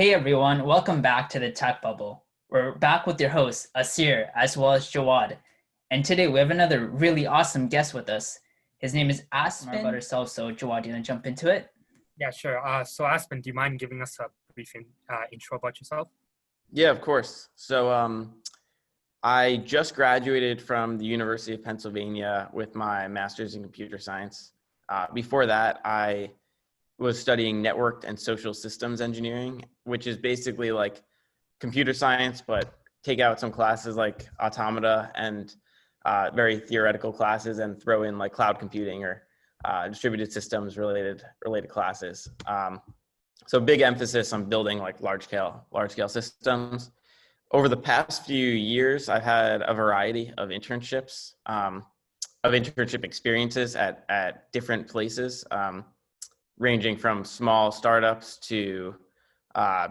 Hey everyone, welcome back to the Tech Bubble. We're back with your hosts, Asir, as well as Jawad. And today we have another really awesome guest with us. His name is Aspyn. About ourselves, so Jawad, do you want to jump into it? Yeah, sure. So Aspyn, do you mind giving us a brief intro about yourself? Yeah, of course. I just graduated from the University of Pennsylvania with my master's in computer science. Before that, I was studying networked and social systems engineering, which is basically like computer science, but take out some classes like automata and very theoretical classes and throw in like cloud computing or distributed systems related classes. So big emphasis on building like large scale systems. Over the past few years, I've had a variety of internships, of internship experiences at different places, ranging from small startups to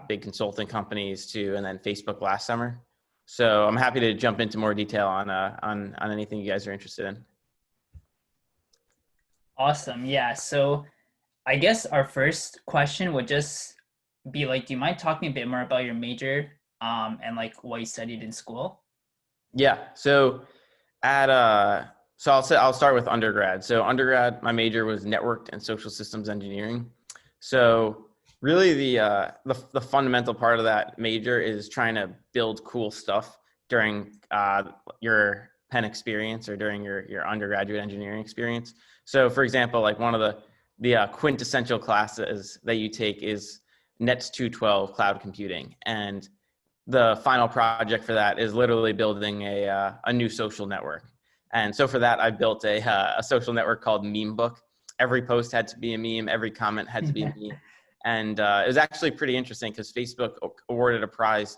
big consulting companies and then Facebook last summer. So I'm happy to jump into more detail on anything you guys are interested in. Awesome. Yeah. So I guess our first question would just be like, do you mind talking a bit more about your major and like what you studied in school? Yeah. So I'll start with undergrad. So undergrad, my major was networked and social systems engineering. So really the fundamental part of that major is trying to build cool stuff during your Penn experience or during your undergraduate engineering experience. So for example, like one of the quintessential classes that you take is NETS 212 cloud computing. And the final project for that is literally building a new social network. And so for that, I built a social network called Meme Book. Every post had to be a meme. Every comment had to be a meme. And it was actually pretty interesting because Facebook awarded a prize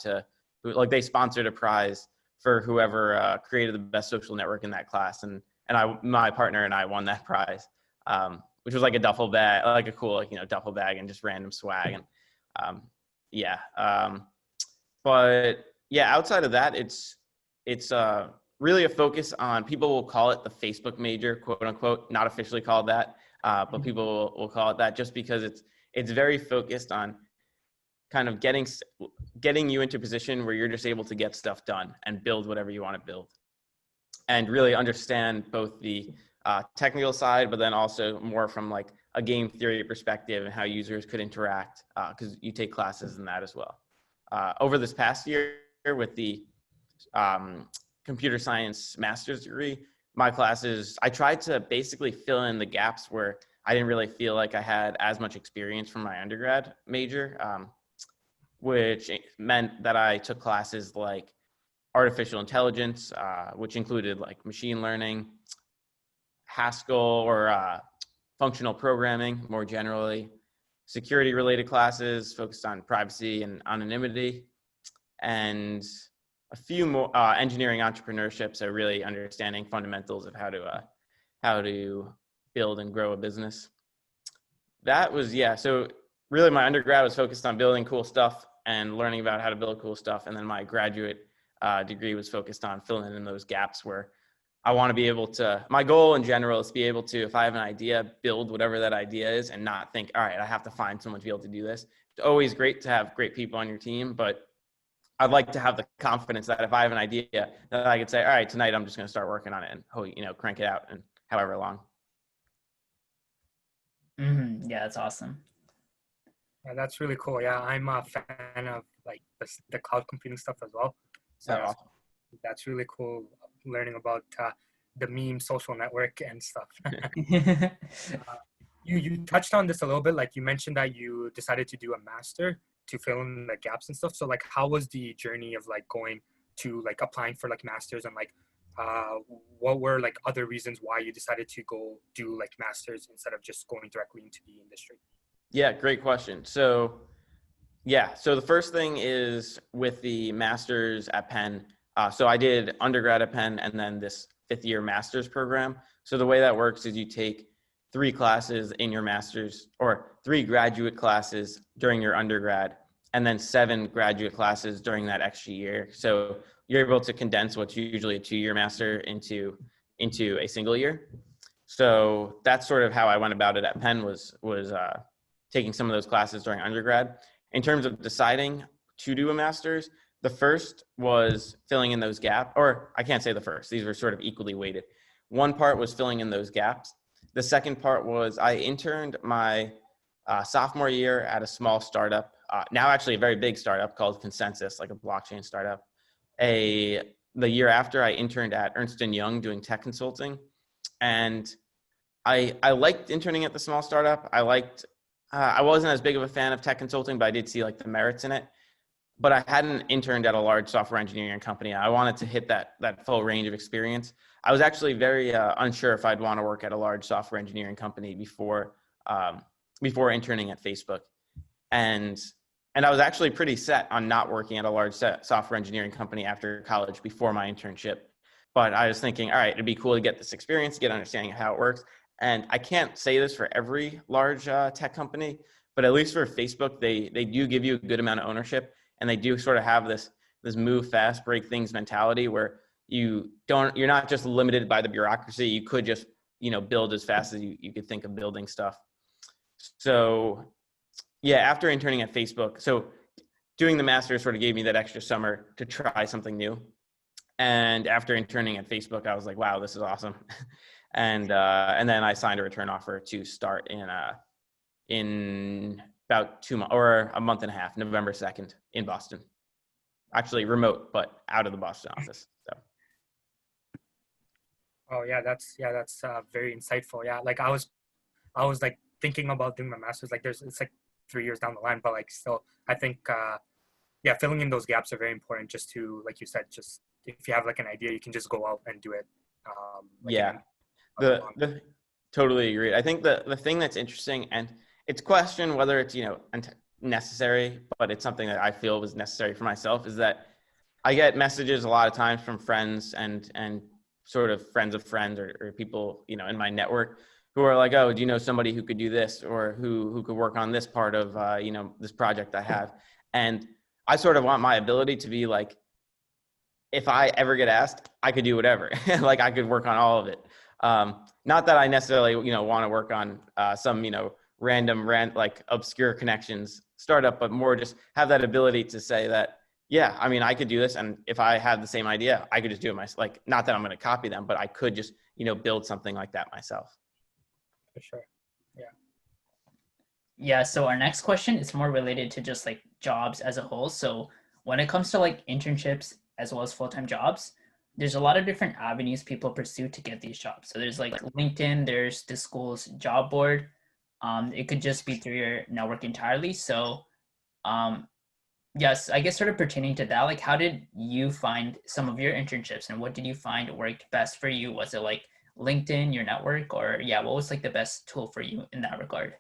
they sponsored a prize for whoever created the best social network in that class. And my partner and I won that prize, which was like a duffel bag, like a cool, duffel bag and just random swag. And but yeah, outside of that, it's really a focus on, people will call it the Facebook major, quote unquote, not officially called that, but people will call it that just because it's very focused on kind of getting you into a position where you're just able to get stuff done and build whatever you want to build, and really understand both the technical side, but then also more from like a game theory perspective and how users could interact, because you take classes in that as well. Over this past year with the computer science master's degree, my classes, I tried to basically fill in the gaps where I didn't really feel like I had as much experience from my undergrad major, which meant that I took classes like artificial intelligence, which included like machine learning, Haskell or functional programming more generally, security related classes focused on privacy and anonymity, and a few more engineering entrepreneurship, so really understanding fundamentals of how to build and grow a business. That was, so really my undergrad was focused on building cool stuff and learning about how to build cool stuff. And then my graduate degree was focused on filling in those gaps where I want to be able to, my goal in general is to be able to, if I have an idea, build whatever that idea is and not think, all right, I have to find someone to be able to do this. It's always great to have great people on your team, but I'd like to have the confidence that if I have an idea that I could say, all right, tonight I'm just going to start working on it and crank it out and however long. Mm-hmm. Yeah, that's awesome. Yeah, that's really cool. Yeah, I'm a fan of like the cloud computing stuff as well. So awesome. That's really cool learning about the meme social network and stuff. You touched on this a little bit, like you mentioned that you decided to do a master to fill in the gaps and stuff. So like, how was the journey of like going to like applying for like masters, and like what were like other reasons why you decided to go do like masters instead of just going directly into the industry? Yeah, great question. So the first thing is with the master's at Penn. So I did undergrad at Penn and then this 5th year master's program. So the way that works is you take 3 classes in your master's, or 3 graduate classes during your undergrad, and then 7 graduate classes during that extra year. So you're able to condense what's usually a 2-year master into a single year. So that's sort of how I went about it at Penn, was taking some of those classes during undergrad. in terms of deciding to do a master's, the first was filling in those gaps, or I can't say the first, these were sort of equally weighted. One part was filling in those gaps. The second part was I interned my sophomore year at a small startup, now actually a very big startup called Consensus, like a blockchain startup. The year after, I interned at Ernst & Young doing tech consulting. And I liked interning at the small startup. I wasn't as big of a fan of tech consulting, but I did see like the merits in it. But I hadn't interned at a large software engineering company. I wanted to hit that full range of experience. I was actually very unsure if I'd want to work at a large software engineering company before interning at Facebook. And I was actually pretty set on not working at a large software engineering company after college before my internship. But I was thinking, all right, it'd be cool to get this experience, get an understanding of how it works. And I can't say this for every large tech company, but at least for Facebook, they do give you a good amount of ownership, and they do sort of have this move fast, break things mentality where you're not just limited by the bureaucracy. You could just, build as fast as you could think of building stuff. So yeah, after interning at Facebook, so doing the master's sort of gave me that extra summer to try something new. And after interning at Facebook, I was like, wow, this is awesome. And then I signed a return offer to start in about 2 months or a month and a half, November 2nd in Boston. Actually remote, but out of the Boston office. So. Oh yeah, that's very insightful. Yeah, like I was like thinking about doing my master's. Like it's like 3 years down the line, but like still, I think filling in those gaps are very important. Just to, like you said, just if you have like an idea, you can just go out and do it. Totally agree. I think the thing that's interesting, and it's questioned whether it's necessary, but it's something that I feel was necessary for myself, is that I get messages a lot of times from friends and sort of friends of friends or people in my network who are like, oh, do you know somebody who could do this, or who could work on this part of this project I have? And I sort of want my ability to be like, if I ever get asked, I could do whatever. Like I could work on all of it. Not that I necessarily, want to work on some, random like obscure connections startup, but more just have that ability to say that, yeah, I mean, I could do this. And if I had the same idea, I could just do it myself. Like, not that I'm going to copy them, but I could just, build something like that myself. For sure. Yeah. Yeah. So our next question is more related to just like jobs as a whole. So when it comes to like internships as well as full-time jobs, there's a lot of different avenues people pursue to get these jobs. So there's like LinkedIn, there's the school's job board. It could just be through your network entirely. So yes, I guess sort of pertaining to that, like how did you find some of your internships and what did you find worked best for you? Was it like LinkedIn, your network, or what was like the best tool for you in that regard?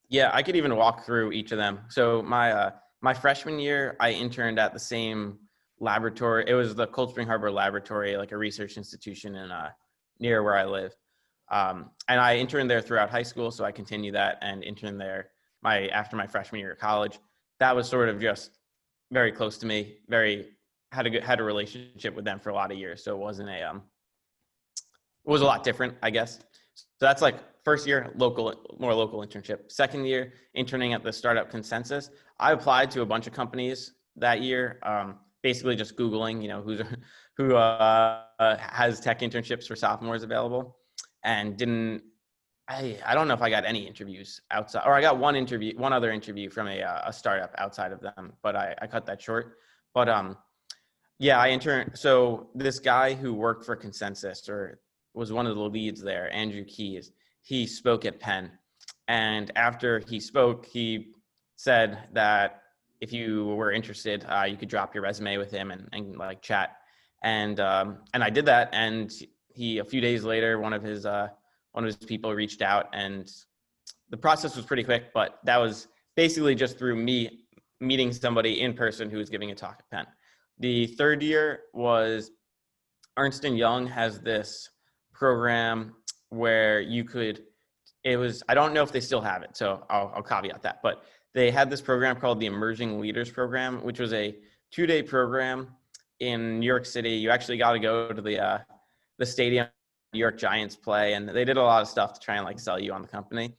Yeah, I could even walk through each of them. So my freshman year, I interned at the same laboratory. It was the Cold Spring Harbor Laboratory, like a research institution in near where I live. And I interned there throughout high school, so I continued that and interned there after my freshman year of college. That was sort of just very close to me. Had a relationship with them for a lot of years, so it wasn't it was a lot different, I guess. So that's like first year, more local internship. Second year, interning at the startup Consensus. I applied to a bunch of companies that year, basically just Googling, who has tech internships for sophomores available, and I don't know if I got any interviews outside, or I got one other interview from a startup outside of them, but I cut that short. But I interned. So this guy who worked for Consensus, or was one of the leads there, Andrew Keys, he spoke at Penn. And after he spoke, he said that if you were interested, you could drop your resume with him and like chat. And I did that. And a few days later, one of his people reached out, and the process was pretty quick, but that was basically just through me meeting somebody in person who was giving a talk at Penn. The third year was Ernst & Young has this program where I don't know if they still have it, so I'll caveat that, but they had this program called the Emerging Leaders Program, which was a 2-day program in New York City. You actually got to go to the stadium New York Giants play, and they did a lot of stuff to try and like sell you on the company.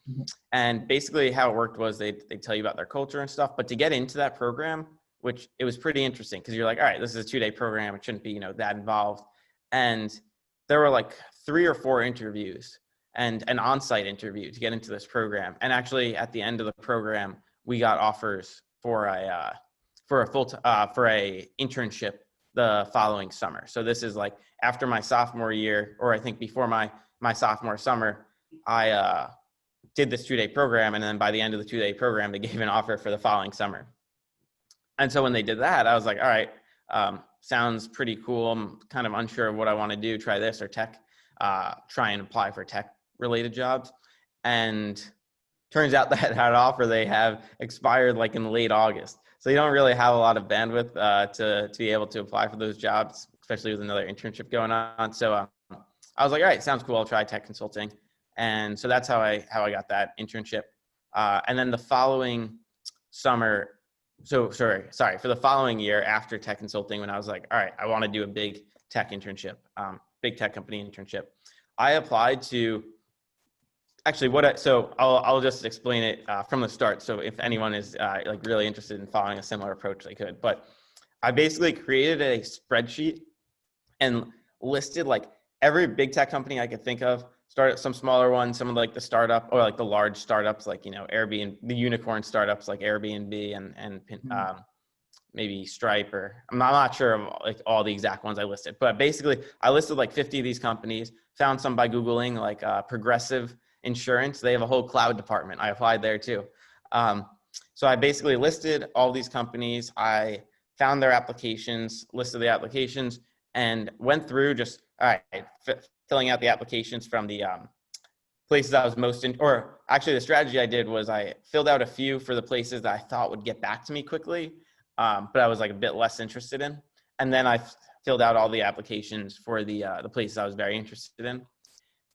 And basically how it worked was they tell you about their culture and stuff, but to get into that program, which it was pretty interesting because you're like, all right, this is a 2-day program. It shouldn't be, that involved. And there were like 3 or 4 interviews and an on-site interview to get into this program. And actually at the end of the program, we got offers for a internship the following summer. So this is like after my sophomore year, or I think before my sophomore summer, I did this 2-day program. And then by the end of the 2-day program, they gave an offer for the following summer. And so when they did that, I was like, all right, sounds pretty cool. I'm kind of unsure of what I want to do, try this or tech, try and apply for tech related jobs. And turns out that offer they have expired like in late August. So you don't really have a lot of bandwidth to be able to apply for those jobs, especially with another internship going on. So I was like, all right, sounds cool. I'll try tech consulting. And so that's how I got that internship. And then the following summer, for the following year after tech consulting, when I was like, all right, I want to do a big tech internship, big tech company internship, I applied to I'll just explain it from the start. So if anyone is like really interested in following a similar approach, they could. But I basically created a spreadsheet and listed like every big tech company I could think of, started some smaller ones, some of like the startup or like the large startups, like, Airbnb, the unicorn startups like Airbnb and maybe Stripe, or I'm not sure of like all the exact ones I listed, but basically I listed like 50 of these companies, found some by Googling, like Progressive Insurance. They have a whole cloud department. I applied there too. So I basically listed all these companies. I found their applications, listed the applications, and went through just, all right, filling out the applications from the places I was most in, or actually the strategy I did was I filled out a few for the places that I thought would get back to me quickly, but I was like a bit less interested in. And then I filled out all the applications for the places I was very interested in.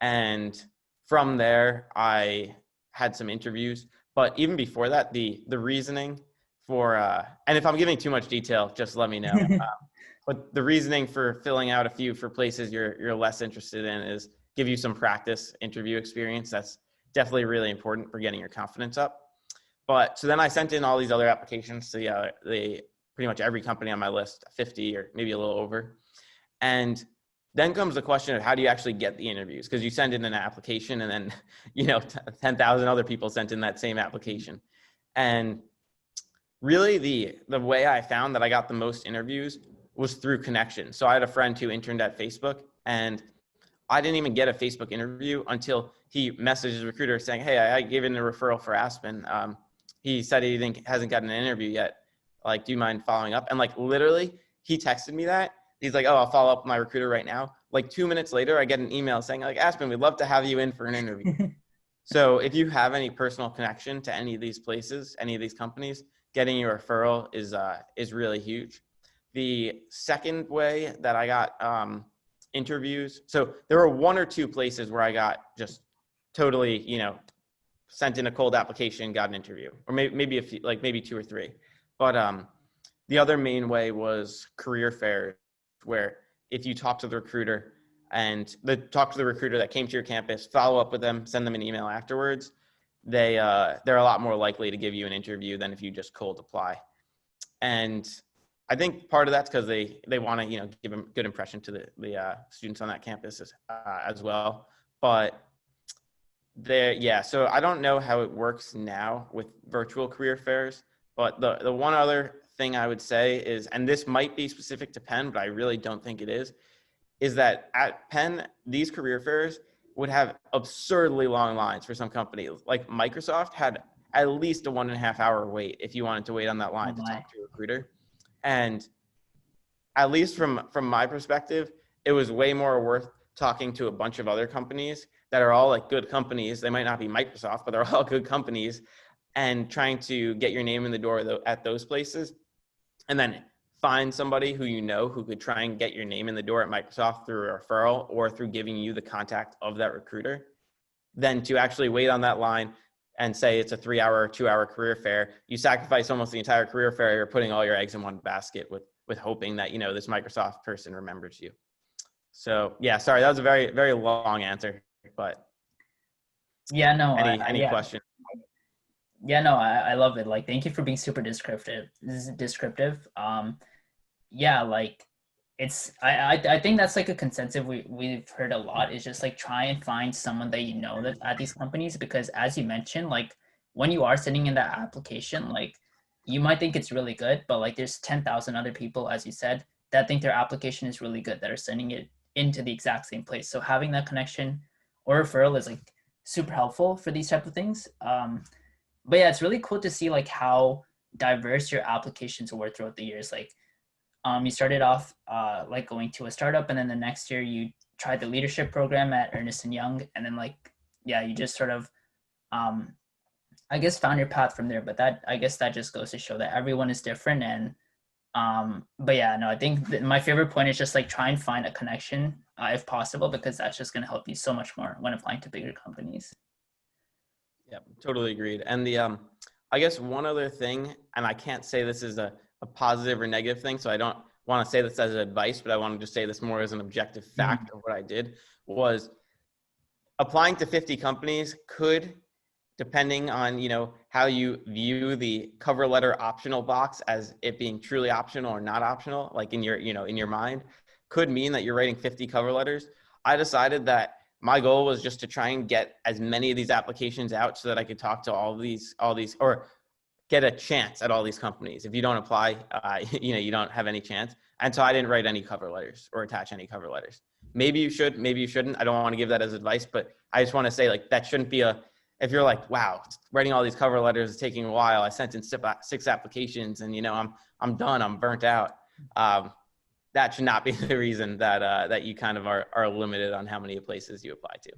And from there, I had some interviews. But even before that, the reasoning for, and if I'm giving too much detail, just let me know. But the reasoning for filling out a few for places you're less interested in is give you some practice interview experience. That's definitely really important for getting your confidence up. But so then I sent in all these other applications to pretty much every company on my list, 50 or maybe a little over. And then comes the question of how do you actually get the interviews? Because you send in an application and then, 10,000 other people sent in that same application. And really the way I found that I got the most interviews was through connections. So I had a friend who interned at Facebook, and I didn't even get a Facebook interview until he messaged his recruiter saying, hey, I gave in a referral for Aspyn. He said he hasn't gotten an interview yet. Like, do you mind following up? And like literally he texted me that. He's like, oh, I'll follow up with my recruiter right now. Like 2 minutes later, I get an email saying like, Aspyn, we'd love to have you in for an interview. So if you have any personal connection to any of these places, any of these companies, getting your referral is really huge. The second way that I got interviews, so there were 1 or 2 places where I got just totally, sent in a cold application, got an interview, or maybe a few, like maybe 2 or 3. But the other main way was career fairs, where if you talk to the recruiter and talk to the recruiter that came to your campus, follow up with them, send them an email afterwards, they're a lot more likely to give you an interview than if you just cold apply. And I think part of that's because they want to, give a good impression to the students on that campus as well. But so I don't know how it works now with virtual career fairs, but the one other thing I would say is, and this might be specific to Penn, but I really don't think it is that at Penn, these career fairs would have absurdly long lines for some companies. Like Microsoft had at least a 1.5 hour wait if you wanted to wait on that line to talk to a recruiter. And at least from my perspective, it was way more worth talking to a bunch of other companies that are all like good companies. They might not be Microsoft, but they're all good companies, and trying to get your name in the door at those places, and then find somebody who could try and get your name in the door at Microsoft through a referral or through giving you the contact of that recruiter, than to actually wait on that line and say it's a 3-hour or 2-hour career fair. You sacrifice almost the entire career fair. You're putting all your eggs in one basket with hoping that, this Microsoft person remembers you. So yeah, sorry, that was a very, very long answer, but Yeah, no, any yeah. question? Yeah, no, I love it. Like, thank you for being super descriptive. Yeah, like I think that's like a consensus we've heard a lot is just like try and find someone that you know that's at these companies, because as you mentioned, like when you are sending in that application, like you might think it's really good, but like there's 10,000 other people, as you said, that think their application is really good that are sending it into the exact same place. So having that connection or referral is like super helpful for these type of things. But yeah, it's really cool to see like how diverse your applications were throughout the years. Like you started off like going to a startup, and then the next year you tried the leadership program at Ernst and Young, and then like yeah, you just sort of um, I guess found your path from there. But that I guess that just goes to show that everyone is different. And but yeah, no, I think my favorite point is just like try and find a connection if possible, because that's just going to help you so much more when applying to bigger companies. Yeah, totally agreed. And I guess one other thing, and I can't say this is a positive or negative thing, so I don't want to say this as advice, but I want to just say this more as an objective fact of what I did, was applying to 50 companies could, depending on, how you view the cover letter optional box as it being truly optional or not optional, like in your, in your mind, could mean that you're writing 50 cover letters. I decided that my goal was just to try and get as many of these applications out so that I could talk to all these, or get a chance at all these companies. If you don't apply, you don't have any chance. And so I didn't write any cover letters or attach any cover letters. Maybe you should, maybe you shouldn't. I don't want to give that as advice, but I just want to say like that shouldn't be if you're like, wow, writing all these cover letters is taking a while. I sent in 6 applications and I'm done. I'm burnt out. That should not be the reason that you kind of are limited on how many places you apply to.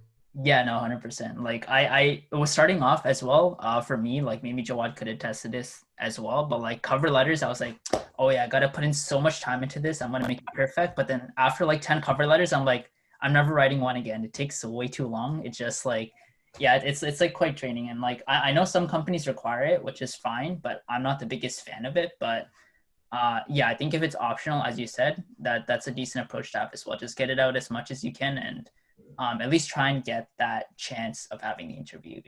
Yeah, no, 100%. Like I was starting off as well. For me, like maybe Jawad could attest to this as well. But like cover letters, I was like, oh yeah, I gotta put in so much time into this. I'm gonna make it perfect. But then after like 10 cover letters, I'm like, I'm never writing one again. It takes way too long. It's just like, yeah, it's like quite draining. And like I know some companies require it, which is fine, but I'm not the biggest fan of it. But yeah, I think if it's optional, as you said, that's a decent approach to have as well. Just get it out as much as you can, and at least try and get that chance of having the interview,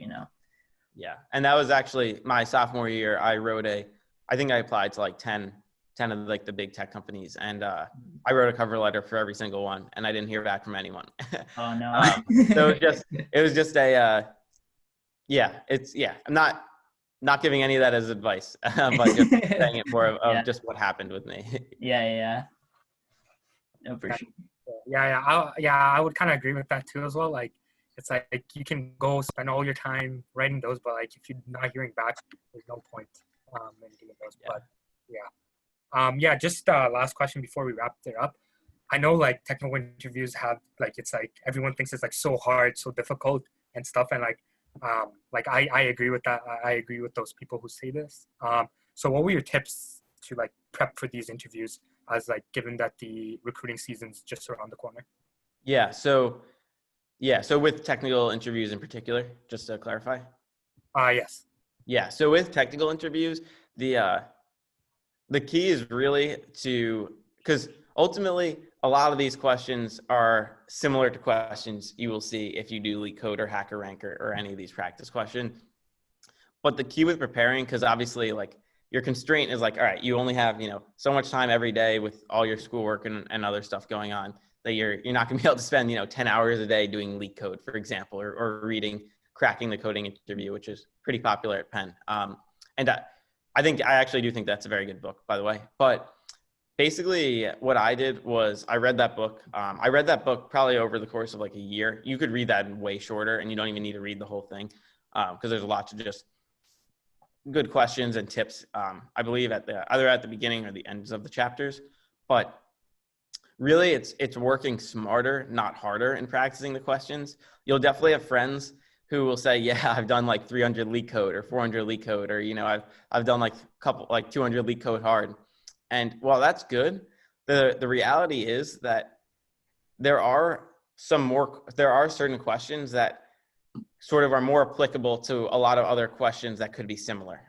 Yeah. And that was actually my sophomore year. I think I applied to like 10 of like the big tech companies, and I wrote a cover letter for every single one, and I didn't hear back from anyone. Oh no. So it was just I'm not giving any of that as advice, but just saying it more of just what happened with me. Yeah. No, for sure. I would kind of agree with that too as well. Like, it's like you can go spend all your time writing those, but like if you're not hearing back, there's no point in doing those. Yeah. But just last question before we wrap it up. I know like technical interviews have like, it's like everyone thinks it's like so hard, so difficult and stuff, and like I agree with that. I agree with those people who say this. So what were your tips to like prep for these interviews, as like given that the recruiting season's just around the corner? So with technical interviews in particular, just to clarify. Yes. Yeah. So with technical interviews, the key is really because ultimately a lot of these questions are similar to questions you will see if you do LeetCode or HackerRank or any of these practice questions. But the key with preparing, because obviously like your constraint is like, all right, you only have, so much time every day with all your schoolwork and other stuff going on, that you're not going to be able to spend, 10 hours a day doing LeetCode, for example, or reading Cracking the Coding Interview, which is pretty popular at Penn. And I actually do think that's a very good book, by the way. But basically what I did was I read that book. I read that book probably over the course of like a year. You could read that in way shorter, and you don't even need to read the whole thing, because there's a lot to just good questions and tips, I believe either at the beginning or the ends of the chapters. But really it's working smarter, not harder, in practicing the questions. You'll definitely have friends who will say, yeah, I've done like 300 LeetCode or 400 LeetCode, or, I've done like 200 LeetCode hard. And while that's good, the reality is that there are certain questions that sort of are more applicable to a lot of other questions that could be similar.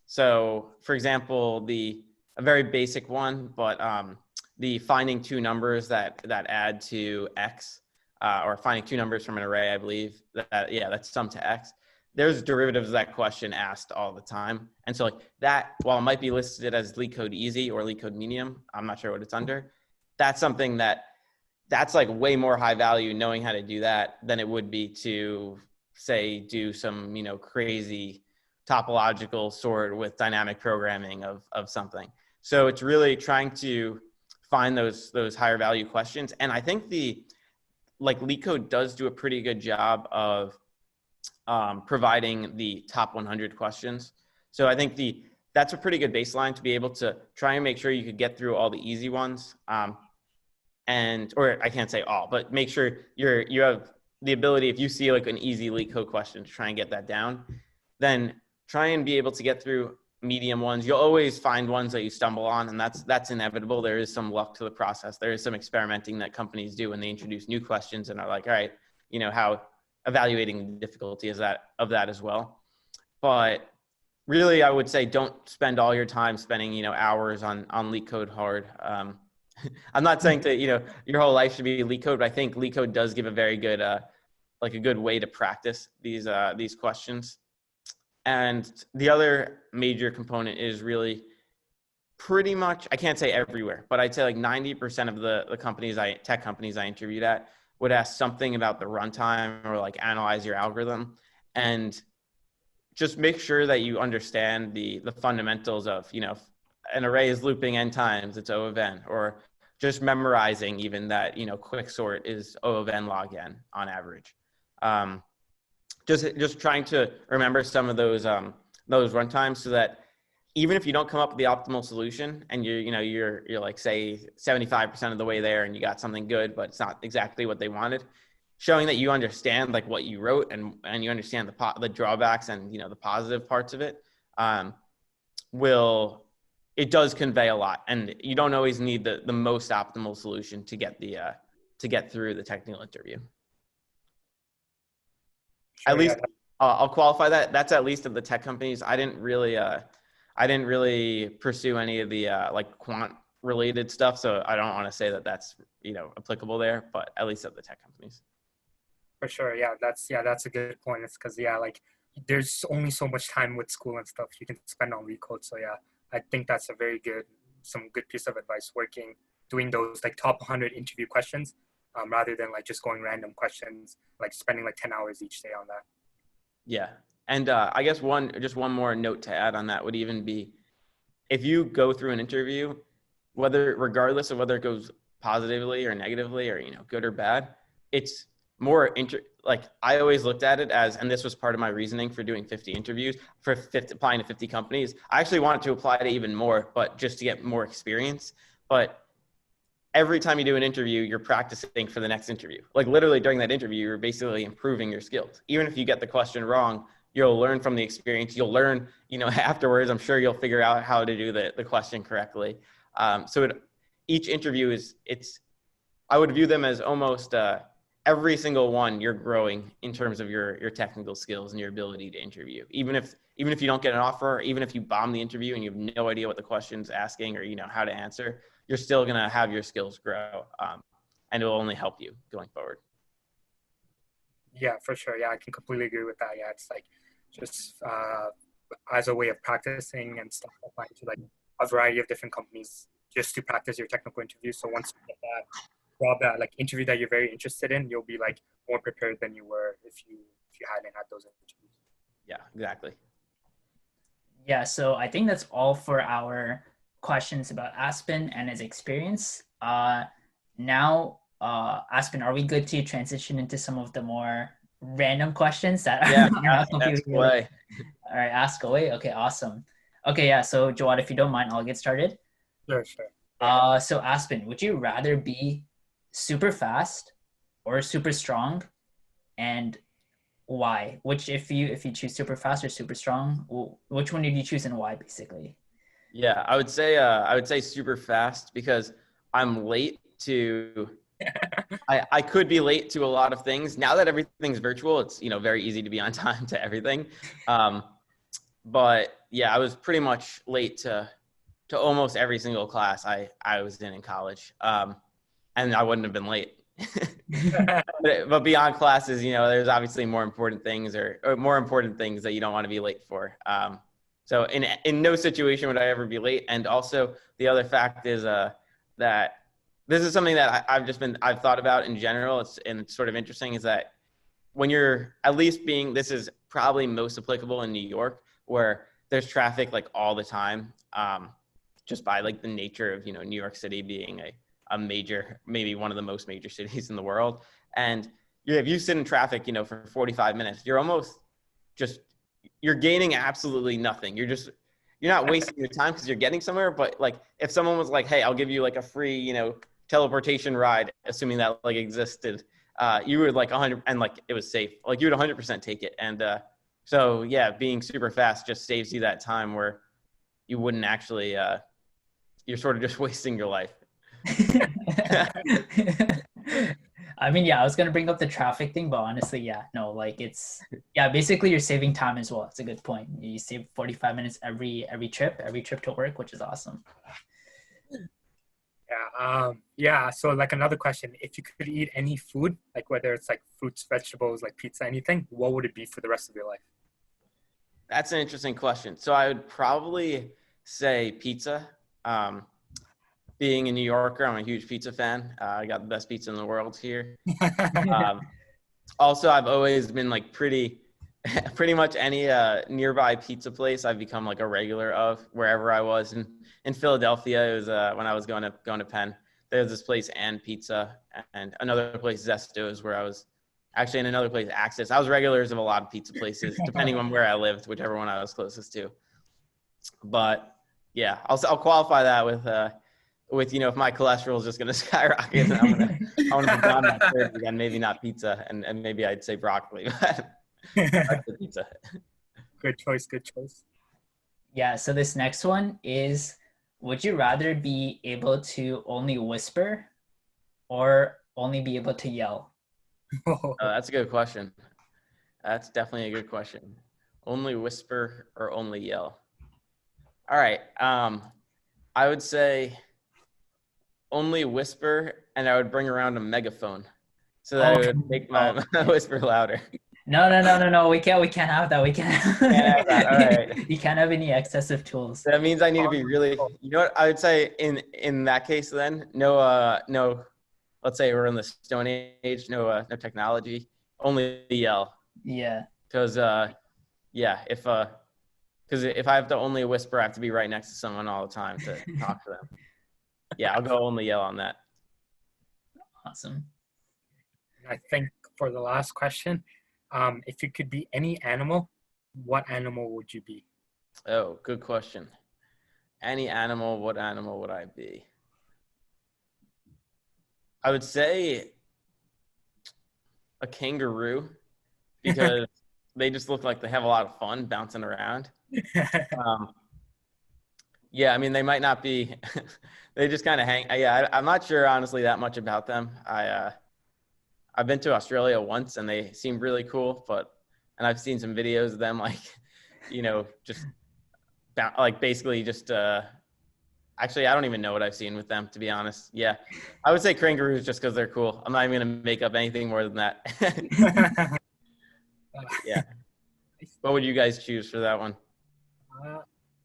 So for example, a very basic one, but the finding two numbers that add to X, or finding two numbers from an array, I believe that's sum to X. There's derivatives of that question asked all the time. And so like that, while it might be listed as LeetCode easy or LeetCode medium, I'm not sure what it's under. That's something that's like way more high value knowing how to do that than it would be to say, do some, crazy topological sort with dynamic programming of something. So it's really trying to find those higher value questions. And I think LeetCode does do a pretty good job of providing the top 100 questions. So I think that's a pretty good baseline to be able to try and make sure you could get through all the easy ones. Or I can't say all, but make sure you have the ability, if you see like an easy LeetCode question, to try and get that down. Then try and be able to get through medium ones. You'll always find ones that you stumble on, and that's inevitable. There is some luck to the process. There is some experimenting that companies do when they introduce new questions and are like, all right, how evaluating the difficulty of that as well. But really, I would say don't spend all your time spending, hours on LeetCode hard. I'm not saying that, your whole life should be LeetCode, but I think LeetCode does give a very good, a good way to practice these questions. And the other major component is really pretty much, I can't say everywhere, but I'd say like 90% of the tech companies I interviewed at would ask something about the runtime or like analyze your algorithm, and just make sure that you understand the fundamentals of, if an array is looping n times, it's O of n, or just memorizing even that, quicksort is O of n log n on average. Just trying to remember some of those runtimes, so that even if you don't come up with the optimal solution and you're like, say 75% of the way there and you got something good, but it's not exactly what they wanted, showing that you understand like what you wrote and you understand the drawbacks and, the positive parts of it, it does convey a lot. And you don't always need the most optimal solution to get through the technical interview. Sure, at least I'll qualify that. That's at least of the tech companies. I didn't really pursue any of the like quant related stuff. So I don't want to say that that's, applicable there, but at least of the tech companies. For sure. Yeah, that's a good point. It's because, like there's only so much time with school and stuff you can spend on LeetCode. So yeah, I think that's some good piece of advice, doing those like top 100 interview questions, rather than like just going random questions, like spending like 10 hours each day on that. Yeah. And I guess one more note to add on that would even be, if you go through an interview, regardless of whether it goes positively or negatively or, good or bad, it's more like I always looked at it as, and this was part of my reasoning for doing 50 interviews, applying to 50 companies. I actually wanted to apply to even more, but just to get more experience. But every time you do an interview, you're practicing for the next interview. Like literally during that interview, you're basically improving your skills. Even if you get the question wrong, you'll learn from the experience. You'll learn, afterwards, I'm sure you'll figure out how to do the question correctly. Each interview I would view them as almost every single one you're growing in terms of your technical skills and your ability to interview. Even if you don't get an offer, or even if you bomb the interview and you have no idea what the question's asking or how to answer, you're still going to have your skills grow, and it will only help you going forward. Yeah, for sure. Yeah, I can completely agree with that. Yeah, it's like just as a way of practicing and stuff, applying to like a variety of different companies just to practice your technical interview. So once you get that like interview that you're very interested in, you'll be like more prepared than you were if you hadn't had those interviews. Yeah, exactly. Yeah, so I think that's all for our questions about Aspyn and his experience. Now, Aspyn, are we good to transition into some of the more random questions that ask away? All right, ask away. Okay, awesome. Okay, yeah, so Jawad, if you don't mind, I'll get started. Sure. So Aspyn, would you rather be super fast or super strong, and why? Which, if you choose super fast or super strong, which one did you choose and why, basically? Yeah, I would say super fast, because I'm late to I could be late to a lot of things. Now that everything's virtual, it's very easy to be on time to everything. But yeah, I was pretty much late to to almost every single class I was in college. And I wouldn't have been late. But beyond classes, there's obviously more important things or more important things that you don't want to be late for. So in no situation would I ever be late. And also the other fact is that this is something that I've thought about in general. It's sort of interesting is that when you're at least this is probably most applicable in New York, where there's traffic like all the time, just by like the nature of, New York City being a major, maybe one of the most major cities in the world. And if you sit in traffic, for 45 minutes, you're gaining absolutely nothing. You're not wasting your time because you're getting somewhere. But like, if someone was like, hey, I'll give you like a free, teleportation ride, assuming that like existed, you would like 100 and like it was safe. Like you would 100% take it. And so yeah, being super fast just saves you that time where you wouldn't actually, you're sort of just wasting your life. I mean, yeah, I was gonna bring up the traffic thing, but honestly, yeah, no, like basically you're saving time as well. It's a good point. You save 45 minutes every trip to work, which is awesome. Yeah. So like another question, if you could eat any food, like whether it's like fruits, vegetables, like pizza, anything, what would it be for the rest of your life? That's an interesting question. So I would probably say pizza. Being a New Yorker, I'm a huge pizza fan. I got the best pizza in the world here. Also, I've always been like pretty much any nearby pizza place I've become like a regular of wherever I was. In Philadelphia, it was when I was going to Penn. There's this place and pizza, and another place Zesto's where I was actually in another place Axis. I was regulars of a lot of pizza places, depending on where I lived, whichever one I was closest to. But yeah, I'll qualify that with if my cholesterol is just going to skyrocket, I'm gonna put down that third again. Maybe not pizza, and maybe I'd say broccoli, but pizza. Good choice. Yeah. So this next one is: would you rather be able to only whisper, or only be able to yell? That's a good question. That's definitely a good question. Only whisper or only yell? All right. I would say only whisper, and I would bring around a megaphone so that it would make my whisper louder. No. We can't have that. Can't have that. All right. You can't have any excessive tools. That means I need to be really, what I would say in that case then, no, let's say we're in the Stone Age, no technology, only yell. Yeah. Because if I have to only whisper, I have to be right next to someone all the time to talk to them. Yeah, I'll go only yell on that. Awesome. I think for the last question, if you could be any animal, what animal would you be? Oh, good question. Any animal, what animal would I be? I would say a kangaroo, because they just look like they have a lot of fun bouncing around. Yeah, I mean, they might not be, they just kind of hang. Yeah, I'm not sure, honestly, that much about them. I've been to Australia once and they seem really cool, and I've seen some videos of them, like, just basically just, actually, I don't even know what I've seen with them, to be honest. Yeah, I would say kangaroos just because they're cool. I'm not even going to make up anything more than that. Yeah. What would you guys choose for that one?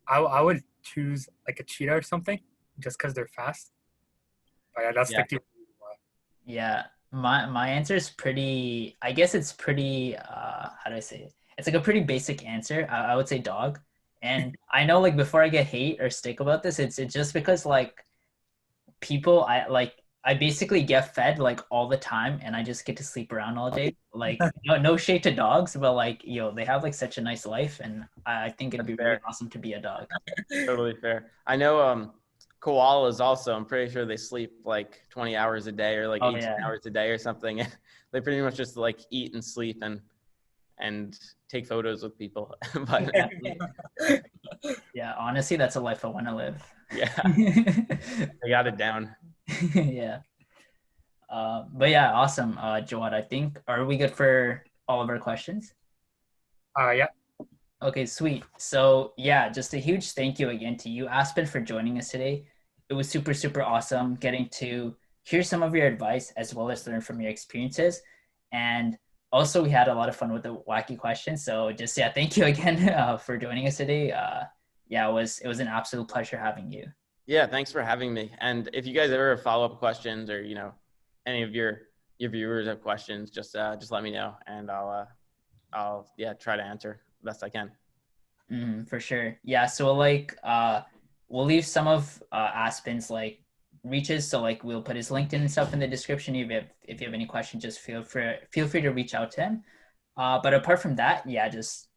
I would choose like a cheetah or something, just because they're fast. But yeah, that's Yeah, my answer is pretty. I guess it's pretty. How do I say it? It's like a pretty basic answer. I would say dog. And I know, like, before I get hate or stick about this, it's just because like people, I basically get fed like all the time, and I just get to sleep around all day. Like, no shade to dogs, but like, they have like such a nice life, and I think it'd be really awesome to be a dog. Totally fair. I know koalas also, I'm pretty sure they sleep like 20 hours a day or like 18 hours a day or something. They pretty much just like eat and sleep and take photos with people. But yeah, honestly, that's a life I want to live. Yeah, I got it down. Yeah. But yeah, awesome. Jawad, I think, are we good for all of our questions? Yeah. Okay, sweet. So yeah, just a huge thank you again to you, Aspyn, for joining us today. It was super, super awesome getting to hear some of your advice as well as learn from your experiences. And also we had a lot of fun with the wacky questions. So just yeah, thank you again for joining us today. Yeah, it was an absolute pleasure having you. Yeah, thanks for having me. And if you guys ever have follow-up questions, or any of your viewers have questions, just let me know, and I'll try to answer best I can. For sure. Yeah. So like, we'll leave some of Aspyn's like reaches. So like, we'll put his LinkedIn and stuff in the description. If you have any questions, just feel free to reach out to him. But apart from that, yeah, just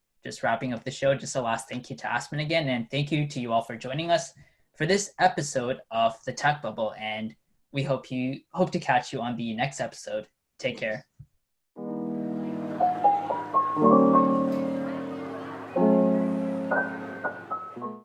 wrapping up the show. Just a last thank you to Aspyn again, and thank you to you all for joining us for this episode of the Tech Bubble. And we hope to catch you on the next episode. Take care.